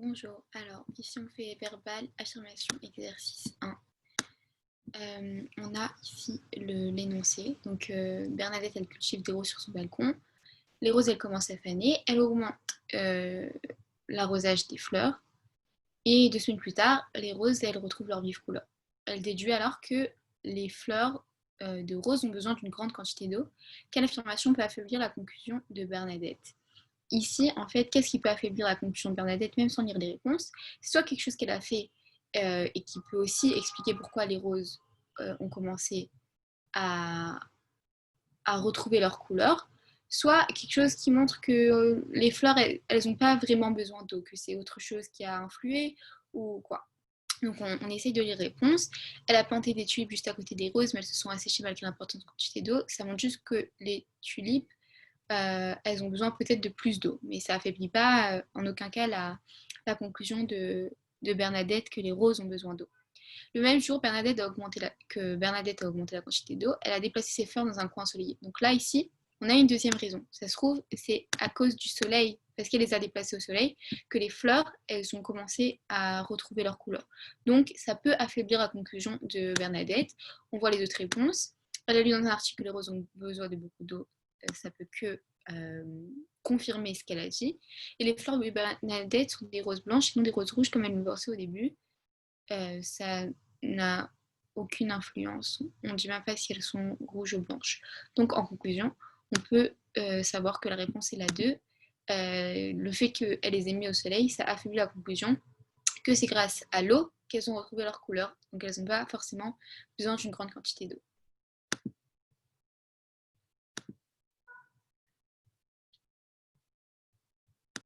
Bonjour, alors ici on fait verbal, affirmation, exercice 1. On a ici l'énoncé. Donc Bernadette elle cultive des roses sur son balcon. Les roses elles commencent à faner, elle augmente l'arrosage des fleurs. Et 2 semaines plus tard, les roses elles retrouvent leur vive couleur. Elle déduit alors que les fleurs de roses ont besoin d'une grande quantité d'eau. Quelle affirmation peut affaiblir la conclusion de Bernadette? Ici, en fait, qu'est-ce qui peut affaiblir la conclusion de Bernadette, même sans lire les réponses? C'est soit quelque chose qu'elle a fait et qui peut aussi expliquer pourquoi les roses ont commencé à, à retrouver leur couleur, soit quelque chose qui montre que les fleurs, elles n'ont pas vraiment besoin d'eau, que c'est autre chose qui a influé ou quoi. Donc on essaye de lire les réponses. Elle a planté des tulipes juste à côté des roses, mais elles se sont asséchées malgré l'importante quantité d'eau. Ça montre juste que les tulipes elles ont besoin peut-être de plus d'eau, mais ça n'affaiblit pas en aucun cas la conclusion de Bernadette que les roses ont besoin d'eau. Le même jour que Bernadette a augmenté la quantité d'eau, elle a déplacé ses fleurs dans un coin ensoleillé. Donc là, ici, on a une deuxième raison. Ça se trouve, c'est à cause du soleil, parce qu'elle les a déplacées au soleil, que les fleurs, elles ont commencé à retrouver leur couleur. Donc ça peut affaiblir la conclusion de Bernadette. On voit les autres réponses. Elle a lu dans un article que les roses ont besoin de beaucoup d'eau. Ça peut que euh, confirmer ce qu'elle a dit. Et les fleurs de Bernadette sont des roses blanches et non des roses rouges comme elle me pensait au début. Ça n'a aucune influence. On ne dit même pas si elles sont rouges ou blanches. Donc en conclusion, on peut savoir que la réponse est la 2. Le fait qu'elle les ait mis au soleil, ça affaiblit la conclusion que c'est grâce à l'eau qu'elles ont retrouvé leur couleur. Donc elles n'ont pas forcément besoin d'une grande quantité d'eau.